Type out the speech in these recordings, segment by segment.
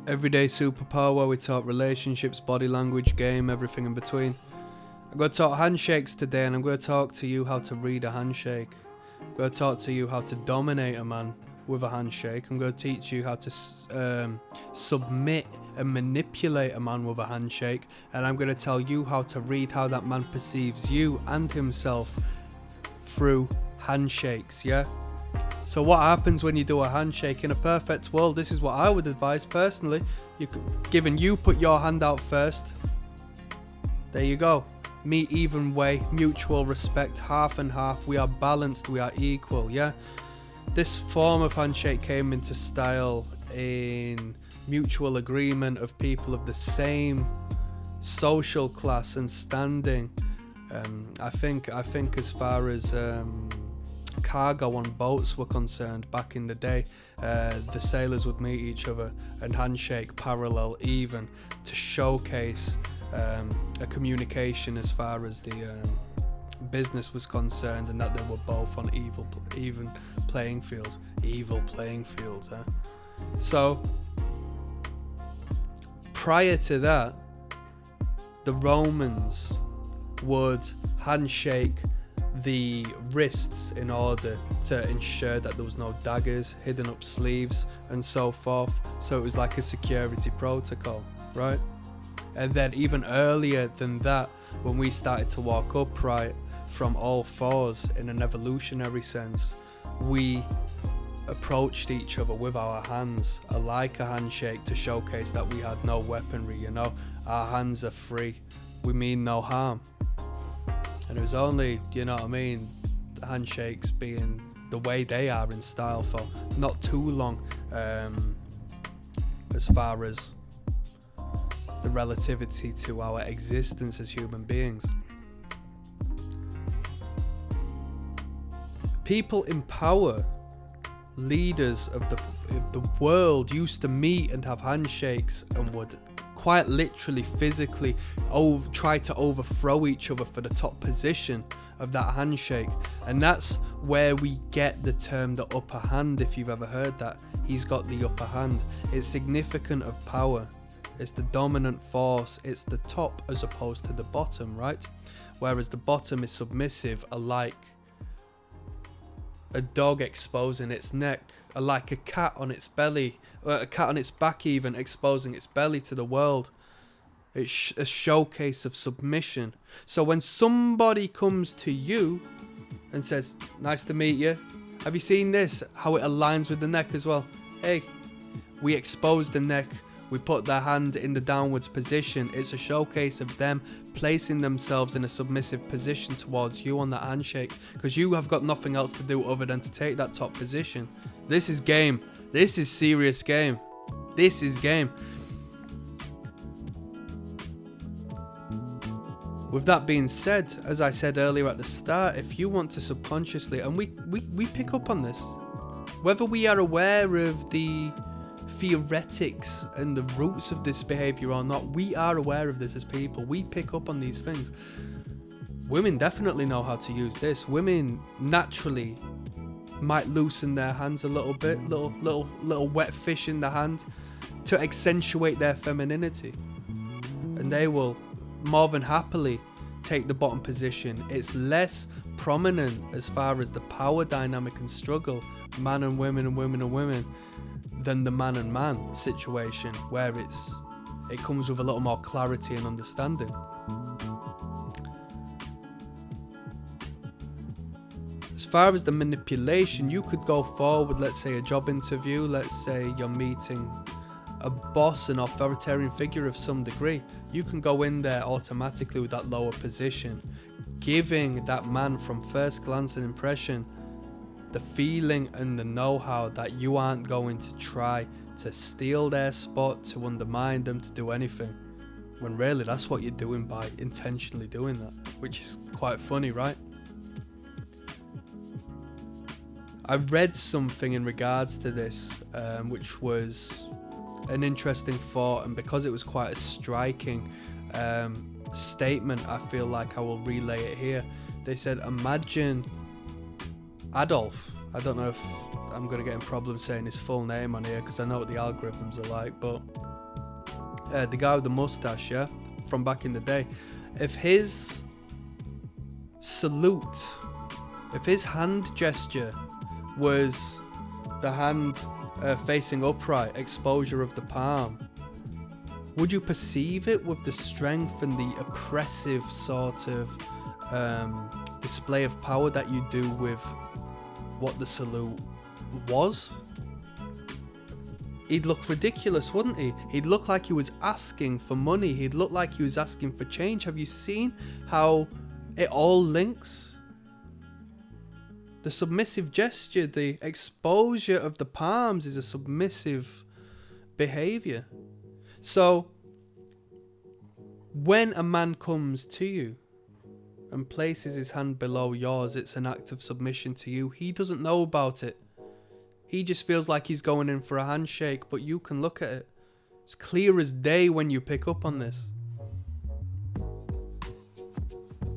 Everyday superpower where we talk relationships, body language, game, everything in between. I'm going to talk handshakes today, and I'm going to talk to you how to read a handshake. I'm going to talk to you how to dominate a man with a handshake. I'm going to teach you how to submit and manipulate a man with a handshake, and I'm going to tell you how to read how that man perceives you and himself through handshakes, yeah? So what happens when you do a handshake? In a perfect world, this is what I would advise personally. Given you put your hand out first, there you go. Meet even way, mutual respect, half and half. We are balanced, we are equal, yeah? This form of handshake came into style in mutual agreement of people of the same social class and standing. I think as far as cargo on boats were concerned back in the day, the sailors would meet each other and handshake parallel even to showcase a communication as far as the business was concerned, and that they were both on even playing fields. Evil playing fields, huh? So prior to that, the Romans would handshake the wrists in order to ensure that there was no daggers hidden up sleeves and so forth. So it was like a security protocol, right? And then even earlier than that, when we started to walk upright from all fours in an evolutionary sense, we approached each other with our hands, like a handshake, to showcase that we had no weaponry, you know? Our hands are free, we mean no harm. And it was only, you know what I mean, handshakes being the way they are in style for not too long, as far as the relativity to our existence as human beings. People in power, leaders of the world, used to meet and have handshakes and would quite literally physically try to overthrow each other for the top position of that handshake. And that's where we get the term the upper hand, if you've ever heard that. He's got the upper hand. It's significant of power. It's the dominant force. It's the top as opposed to the bottom, right? Whereas the bottom is submissive, alike a dog exposing its neck, like a cat on its belly, or a cat on its back even, exposing its belly to the world. It's a showcase of submission. So when somebody comes to you and says, nice to meet you, have you seen this? How it aligns with the neck as well. Hey, we expose the neck. We put their hand in the downwards position. It's a showcase of them placing themselves in a submissive position towards you on that handshake, because you have got nothing else to do other than to take that top position. This is game. This is serious game. This is game. With that being said, as I said earlier at the start, if you want to subconsciously, and we pick up on this, whether we are aware of the theoretics and the roots of this behavior or not, we are aware of this as people. We pick up on these things. Women definitely know how to use this. Women naturally might loosen their hands a little bit, little wet fish in the hand, to accentuate their femininity, and they will more than happily take the bottom position. It's less prominent as far as the power dynamic and struggle, man and women and women and women, than the man and man situation, where it comes with a little more clarity and understanding. As far as the manipulation, you could go forward, let's say a job interview, let's say you're meeting a boss, an authoritarian figure of some degree. You can go in there automatically with that lower position, giving that man from first glance and impression the feeling and the know-how that you aren't going to try to steal their spot, to undermine them, to do anything, when really that's what you're doing by intentionally doing that, which is quite funny, right? I read something in regards to this, which was an interesting thought, and because it was quite a striking statement, I feel like I will relay it here. They said, imagine Adolf, I don't know if I'm going to get in problems saying his full name on here because I know what the algorithms are like, but the guy with the mustache, yeah, from back in the day, if his salute, if his hand gesture was the hand facing upright, exposure of the palm, would you perceive it with the strength and the oppressive sort of display of power that you do with what the salute was? He'd look ridiculous, wouldn't he? He'd look like he was asking for money. He'd look like he was asking for change. Have you seen how it all links? The submissive gesture, the exposure of the palms is a submissive behavior. So, when a man comes to you and places his hand below yours, it's an act of submission to you. He doesn't know about it. He just feels like he's going in for a handshake, but you can look at it. It's clear as day when you pick up on this.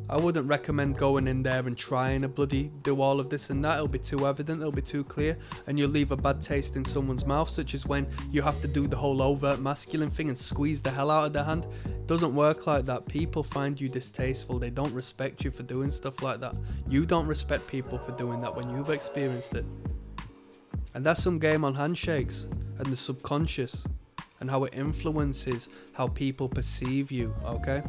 I wouldn't recommend going in there and trying to bloody do all of this and that. It'll be too evident, it'll be too clear, and you'll leave a bad taste in someone's mouth, such as when you have to do the whole overt masculine thing and squeeze the hell out of their hand. It doesn't work like that. People find you distasteful. They don't respect you for doing stuff like that. You don't respect people for doing that when you've experienced it. And that's some game on handshakes and the subconscious and how it influences how people perceive you, okay?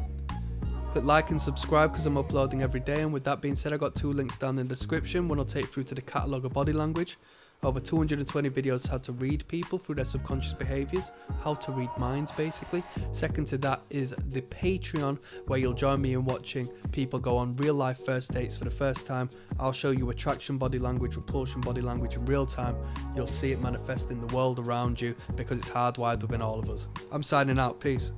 Click like and subscribe because I'm uploading every day. And with that being said, I got 2 links down in the description. One will take you through to the catalogue of body language. Over 220 videos how to read people through their subconscious behaviours, how to read minds basically. Second to that is the Patreon, where you'll join me in watching people go on real life first dates for the first time. I'll show you attraction body language, repulsion body language in real time. You'll see it manifest in the world around you because it's hardwired within all of us. I'm signing out, peace.